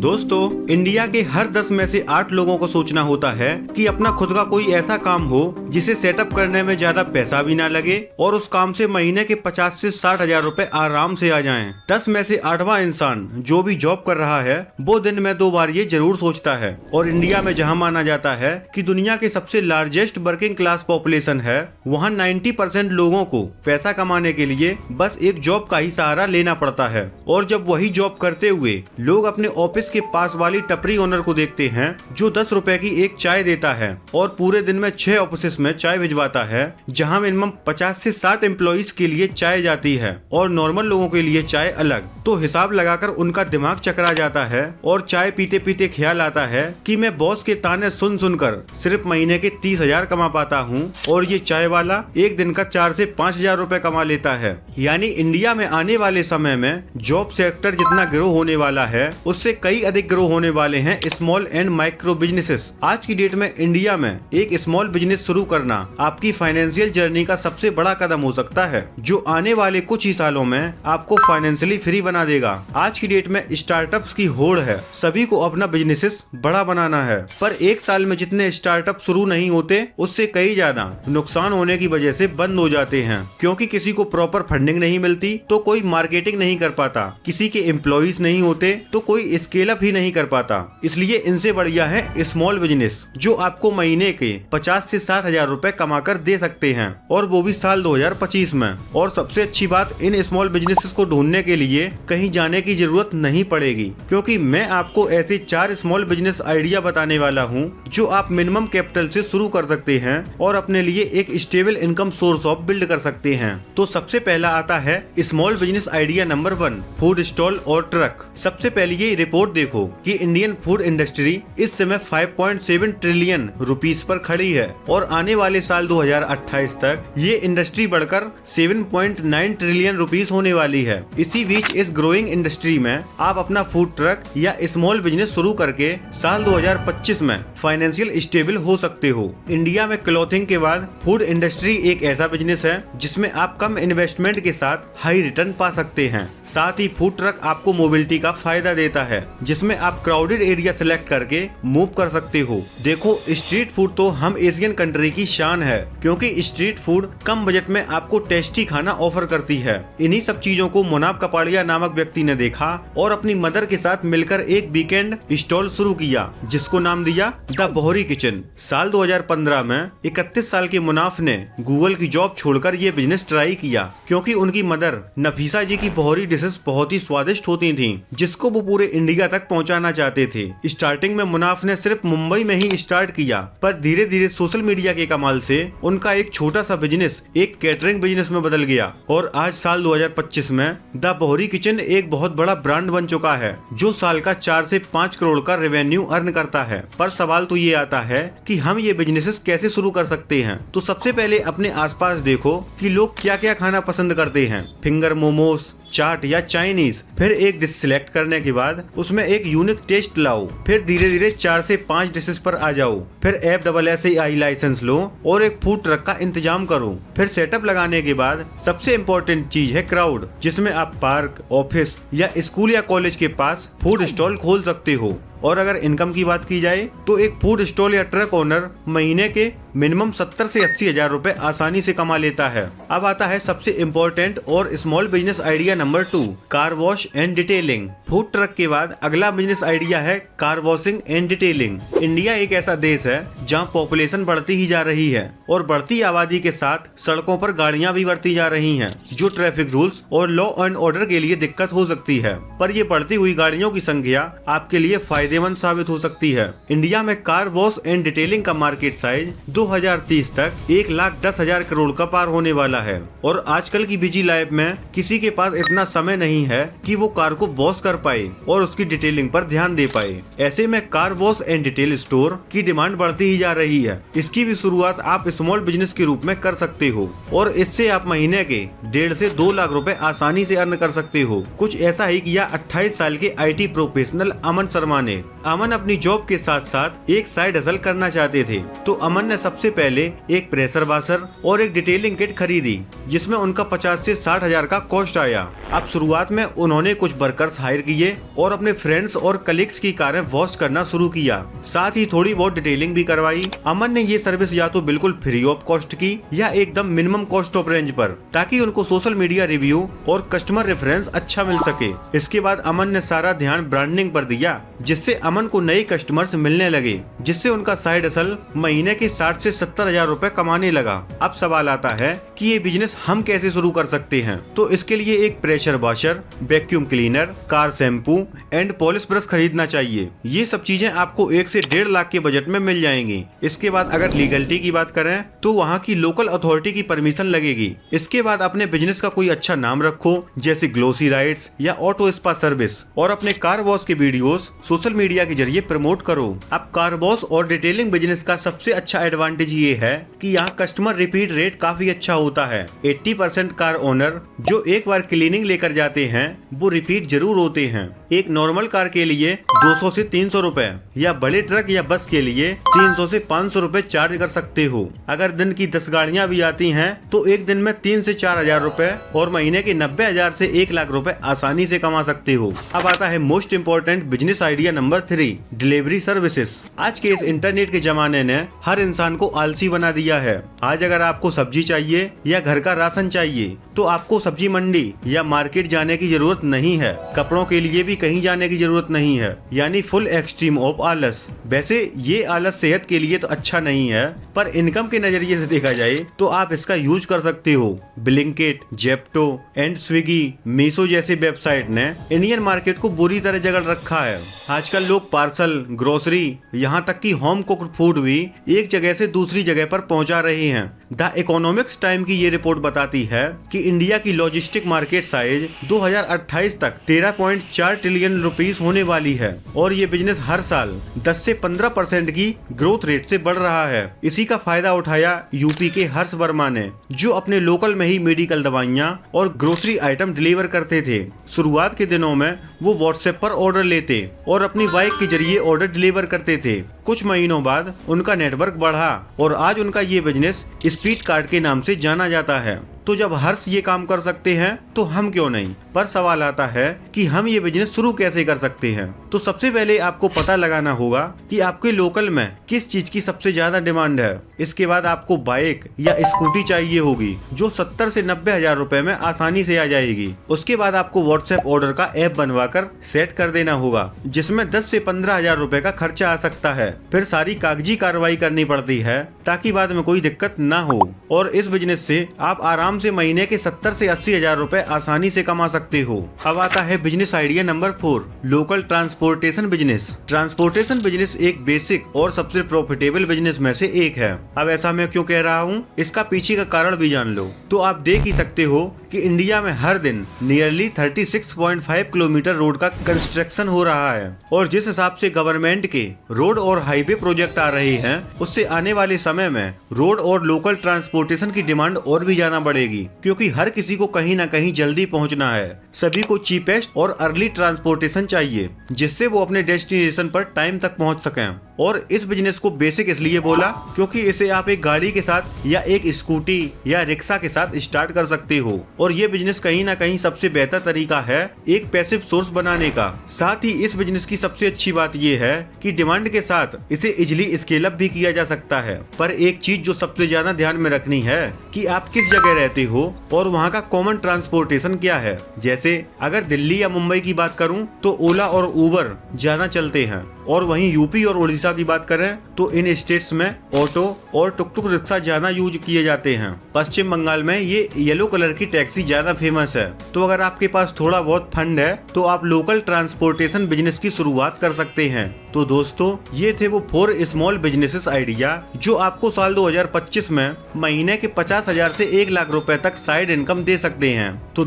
दोस्तों, इंडिया के हर 10 में से 8 लोगों को सोचना होता है कि अपना खुद का कोई ऐसा काम हो जिसे सेटअप करने में ज्यादा पैसा भी ना लगे और उस काम से महीने के 50 से 60 हजार रुपए आराम से आ जाएं। 10 में से 8वां इंसान जो भी जॉब कर रहा है वो दिन में 2 बार ये जरूर सोचता है। और इंडिया में जहाँ माना जाता है कि दुनिया के सबसे लार्जेस्ट वर्किंग क्लास पॉपुलेशन है, वहाँ 90% लोगों को पैसा कमाने के लिए बस एक जॉब का ही सहारा लेना पड़ता है। और जब वही जॉब करते हुए लोग अपने ऑफिस के पास वाली टपरी ओनर को देखते हैं जो 10 रुपए की एक चाय देता है और पूरे दिन में 6 ऑफिस में चाय भिजवाता है, जहां मिनिमम 50 से 60 एम्प्लॉइज के लिए चाय जाती है और नॉर्मल लोगों के लिए चाय अलग, तो हिसाब लगाकर उनका दिमाग चकरा जाता है और चाय पीते पीते ख्याल आता है कि मैं बॉस के ताने सुन सुनकर सिर्फ महीने के 30 हजार कमा पाता हूँ और ये चाय वाला एक दिन का 4 से 5 हजार रुपए कमा लेता है। यानी इंडिया में आने वाले समय में जॉब सेक्टर जितना ग्रो होने वाला है, उससे कई अधिक ग्रो होने वाले हैं स्मॉल एंड माइक्रो बिजनेसेस। आज की डेट में इंडिया में एक स्मॉल बिजनेस शुरू करना आपकी फाइनेंशियल जर्नी का सबसे बड़ा कदम हो सकता है, जो आने वाले कुछ ही सालों में आपको फाइनेंशियली फ्री बना देगा। आज की डेट में स्टार्टअप्स की होड़ है, सभी को अपना बिजनेस बड़ा बनाना है, पर एक साल में जितने स्टार्टअप शुरू नहीं होते उससे कई ज्यादा नुकसान होने की वजह से बंद हो जाते हैं, क्योंकि किसी को प्रॉपर फंडिंग नहीं मिलती तो कोई मार्केटिंग नहीं कर पाता, किसी के एम्प्लॉइज नहीं होते तो कोई स्केल अप ही नहीं कर पाता। इसलिए इनसे बढ़िया है स्मॉल बिजनेस, जो आपको महीने के 50 से 60 हजार रुपए कमा कर दे सकते हैं, और वो भी साल 2025 में। और सबसे अच्छी बात, इन स्मॉल बिजनेसेस को ढूंढने के लिए कहीं जाने की जरूरत नहीं पड़ेगी, क्योंकि मैं आपको ऐसे 4 स्मॉल बिजनेस आइडिया बताने वाला हूँ जो आप मिनिमम कैपिटल से शुरू कर सकते हैं और अपने लिए एक stable income source of build कर सकते हैं। तो सबसे पहला आता है small business idea number 1, food stall और ट्रक। सबसे पहले ये रिपोर्ट देखो कि इंडियन फूड इंडस्ट्री इस समय 5.7 ट्रिलियन रुपीस पर खड़ी है और आने वाले साल 2028 तक ये इंडस्ट्री बढ़कर 7.9 ट्रिलियन रुपीस होने वाली है। इसी बीच इस ग्रोइंग इंडस्ट्री में आप अपना फूड ट्रक या स्मॉल बिजनेस शुरू करके साल 2025 में फाइनेंशियल स्टेबल हो सकते हो। इंडिया में क्लॉथिंग के बाद फूड इंडस्ट्री एक ऐसा बिजनेस है जिसमें आप कम इन्वेस्टमेंट के साथ हाई रिटर्न पा सकते हैं। साथ ही फूड ट्रक आपको मोबिलिटी का फायदा देता है, जिसमें आप क्राउडेड एरिया सेलेक्ट करके मूव कर सकते हो। देखो, स्ट्रीट फूड तो हम एशियन कंट्री की शान है, क्योंकि स्ट्रीट फूड कम बजट में आपको टेस्टी खाना ऑफर करती है। इन्हीं सब चीजों को मुनाफ कपाड़िया नामक व्यक्ति ने देखा और अपनी मदर के साथ मिलकर एक वीकेंड स्टॉल शुरू किया, जिसको नाम दिया द बोहरी किचन। साल 2015 में 31 साल के मुनाफ ने गूगल की जॉब छोड़कर ये बिजनेस ट्राई किया, क्योंकि उनकी मदर नफीसा जी की बोहरी डिशेस बहुत ही स्वादिष्ट होती थी, जिसको वो पूरे इंडिया तक पहुंचाना चाहते थे। स्टार्टिंग में मुनाफ ने सिर्फ मुंबई में ही स्टार्ट किया, पर धीरे धीरे सोशल मीडिया के कमाल से उनका एक छोटा सा बिजनेस एक कैटरिंग बिजनेस में बदल गया और आज साल 2025 में द बोहरी किचन एक बहुत बड़ा ब्रांड बन चुका है, जो साल का 4 से 5 करोड़ का रेवेन्यू अर्न करता है। पर सवाल तो ये आता है कि हम ये बिजनेसेस कैसे शुरू कर सकते हैं। तो सबसे पहले अपने आसपास देखो कि लोग क्या क्या खाना पसंद करते हैं, फिंगर मोमोज, चाट या चाइनीज। फिर एक डिश सिलेक्ट करने के बाद उसमें एक यूनिक टेस्ट लाओ, फिर धीरे धीरे 4 से 5 डिशेस पर आ जाओ, फिर FSSAI लाइसेंस लो और एक फूड ट्रक का इंतजाम करो। फिर सेटअप लगाने के बाद सबसे इम्पोर्टेंट चीज है क्राउड, जिसमें आप पार्क, ऑफिस या स्कूल या कॉलेज के पास फूड स्टॉल खोल सकते हो। और अगर इनकम की बात की जाए तो एक फूड स्टॉल या ट्रक ओनर महीने के मिनिमम 70 से 80 हजार रुपए आसानी से कमा लेता है। अब आता है सबसे इम्पोर्टेंट और small business idea number 2, car wash and detailing. Food truck के बाद अगला बिजनेस आइडिया है car washing and detailing. India एक ऐसा देश है जहाँ पॉपुलेशन बढ़ती ही जा रही है और बढ़ती आबादी के साथ सड़कों पर गाड़ियाँ भी बढ़ती जा रही है, जो ट्रैफिक रूल्स और लॉ एंड ऑर्डर के लिए दिक्कत हो सकती है। पर ये बढ़ती हुई गाड़ियों की संख्या आपके लिए फायदेमंद साबित हो सकती है। इंडिया में कार वॉश एंड डिटेलिंग का मार्केट साइज 2030 तक 1,10,000 करोड़ का पार होने वाला है और आजकल की बिजी लाइफ में किसी के पास इतना समय नहीं है कि वो कार को वॉश कर पाए और उसकी डिटेलिंग पर ध्यान दे पाए। ऐसे में car wash and detail store की डिमांड बढ़ती ही जा रही है। इसकी भी शुरुआत आप स्मॉल बिजनेस के रूप में कर सकते हो और इससे आप महीने के 1.5 से 2 लाख रुपए आसानी से अर्न कर सकते हो। कुछ ऐसा ही किया 28 साल के IT प्रोफेशनल अमन शर्मा ने। अमन अपनी जॉब के साथ साथ एक साइड हसल करना चाहते थे, तो अमन ने सबसे सबसे पहले एक प्रेशर वॉशर और एक डिटेलिंग किट खरीदी, जिसमें उनका 50 से 60 हजार का कॉस्ट आया। अब शुरुआत में उन्होंने कुछ वर्कर्स हायर किए और अपने फ्रेंड्स और कलीग्स की कारें वॉश करना शुरू किया, साथ ही थोड़ी बहुत डिटेलिंग भी करवाई। अमन ने ये सर्विस या तो बिल्कुल फ्री ऑफ कॉस्ट की या एकदम मिनिमम कॉस्ट ऑफ रेंज पर, ताकि उनको सोशल मीडिया रिव्यू और कस्टमर रेफरेंस अच्छा मिल सके। इसके बाद अमन ने सारा ध्यान ब्रांडिंग पर दिया, जिससे अमन को नए कस्टमर्स मिलने लगे, जिससे उनका साइड हसल महीने के 60 से 70 हजार रूपए कमाने लगा। अब सवाल आता है कि ये बिजनेस हम कैसे शुरू कर सकते हैं। तो इसके लिए एक pressure washer, vacuum cleaner, car shampoo and polish brush खरीदना चाहिए। ये सब चीजें आपको 1 से 1.5 लाख के बजट में मिल जाएंगी। इसके बाद अगर लीगलिटी की बात करें तो वहाँ की लोकल अथॉरिटी की परमिशन लगेगी। इसके बाद अपने बिजनेस का कोई अच्छा नाम रखो, जैसे ग्लोसी राइड्स या ऑटो स्पा सर्विस, और अपने कार वॉश के वीडियोस सोशल मीडिया के जरिए प्रमोट करो। अब कार वॉश और डिटेलिंग बिजनेस का सबसे अच्छा एडवांटेज ये है कि यहाँ कस्टमर रिपीट रेट काफी अच्छा होता है। 80% कार ओनर जो एक बार क्लीनिंग लेकर जाते हैं वो रिपीट जरूर होते हैं। एक नॉर्मल कार के लिए 200 से 300 रुपए या बड़े ट्रक या बस के लिए 300 से 500 रुपए चार्ज कर सकते हो। अगर दिन की 10 गाड़ियाँ भी आती हैं तो एक दिन में 3 से 4 हजार रुपए और महीने के 90 हजार से 1 लाख रुपए आसानी से कमा सकते हो। अब आता है most important business idea number 3, delivery services. आज के इस इंटरनेट के जमाने ने हर इंसान को आलसी बना दिया है। आज अगर आपको सब्जी चाहिए या घर का राशन चाहिए तो आपको सब्जी मंडी या मार्केट जाने की जरूरत नहीं है। कपड़ों के लिए भी कहीं जाने की जरूरत नहीं है, यानी फुल एक्सट्रीम ऑफ आलस। वैसे ये आलस सेहत के लिए तो अच्छा नहीं है, पर इनकम के नजरिए से देखा जाए तो आप इसका यूज कर सकते हो। Blinkit, Zepto and Swiggy, Meesho जैसे वेबसाइट ने इंडियन मार्केट को बुरी तरह जकड़ रखा है। आजकल लोग पार्सल, ग्रोसरी, यहाँ तक कि होम कुक्ड फूड भी एक जगह से दूसरी जगह पर पहुँचा रहे हैं। द इकोनॉमिक्स टाइम की ये रिपोर्ट बताती है कि इंडिया की लॉजिस्टिक मार्केट साइज 2028 तक 13.4 ट्रिलियन रुपीस होने वाली है और ये बिजनेस हर साल 10 से 15% की ग्रोथ रेट से बढ़ रहा है। इसी का फायदा उठाया यूपी के हर्ष वर्मा ने, जो अपने लोकल में ही मेडिकल दवाइयाँ और ग्रोसरी आइटम डिलीवर करते थे। शुरुआत के दिनों में वो व्हाट्सएप पर ऑर्डर लेते और अपनी बाइक के जरिए ऑर्डर डिलीवर करते थे। कुछ महीनों बाद उनका नेटवर्क बढ़ा और आज उनका ये बिजनेस स्पीड कार्ट के नाम से जाना जाता है। तो जब हर्ष ये काम कर सकते हैं तो हम क्यों नहीं। पर सवाल आता है कि हम ये बिजनेस शुरू कैसे कर सकते हैं। तो सबसे पहले आपको पता लगाना होगा कि आपके लोकल में किस चीज की सबसे ज्यादा डिमांड है। इसके बाद आपको बाइक या स्कूटी चाहिए होगी जो 70 से 90 हजार रुपए में आसानी से आ जाएगी। उसके बाद आपको व्हाट्सएप ऑर्डर का ऐप बनवाकर सेट कर देना होगा, जिसमें 10 से 15 हजार रुपए का खर्चा आ सकता है। फिर सारी कागजी कार्रवाई करनी पड़ती है ताकि बाद में कोई दिक्कत ना हो। और इस बिजनेस से आप आराम से महीने के 70 से 80 हजार रुपए आसानी से कमा सकते हो। अब आता है business idea number 4, local transportation business. Transportation business एक बेसिक और सबसे प्रॉफिटेबल बिजनेस में से एक है। अब ऐसा मैं क्यों कह रहा हूँ, इसका पीछे का कारण भी जान लो। तो आप देख ही सकते हो कि इंडिया में हर दिन नियरली 36.5 किलोमीटर रोड का कंस्ट्रक्शन हो रहा है और जिस हिसाब से गवर्नमेंट के रोड और हाईवे प्रोजेक्ट आ रहे हैं, उससे आने वाले समय में रोड और लोकल ट्रांसपोर्टेशन की डिमांड और भी ज्यादा बढ़ेगी, क्योंकि हर किसी को कहीं ना कहीं जल्दी पहुंचना है। सभी को चीपेस्ट और अर्ली ट्रांसपोर्टेशन चाहिए, जिससे वो अपने डेस्टिनेशन पर टाइम तक पहुंच सकें। और इस बिजनेस को बेसिक इसलिए बोला क्योंकि इसे आप एक गाड़ी के साथ या एक स्कूटी या रिक्शा के साथ स्टार्ट कर सकते हो और ये बिजनेस कहीं ना कहीं सबसे बेहतर तरीका है एक पैसिव सोर्स बनाने का। साथ ही इस बिजनेस की सबसे अच्छी बात ये है कि डिमांड के साथ इसे इजिली स्केल अप भी किया जा सकता है। पर एक चीज जो सबसे ज्यादा ध्यान में रखनी है कि आप किस जगह रहते हो और वहाँ का कॉमन ट्रांसपोर्टेशन क्या है। जैसे अगर दिल्ली या मुंबई की बात करूँ तो ओला और उबर ज्यादा चलते हैं और वहीं यूपी और उड़ीसा की बात करें तो इन स्टेट्स में ऑटो और टुक टुक रिक्शा ज्यादा यूज किए जाते हैं। पश्चिम बंगाल में ये येलो कलर की टैक्सी ज्यादा फेमस है। तो अगर आपके पास थोड़ा बहुत फंड है तो आप लोकल ट्रांसपोर्टेशन बिजनेस की शुरुआत कर सकते हैं। तो दोस्तों, ये थे वो 4 स्मॉल बिजनेसेस आइडिया जो आपको साल 2025 में महीने के 50 हजार से 1 लाख रुपए तक साइड इनकम दे सकते हैं। तो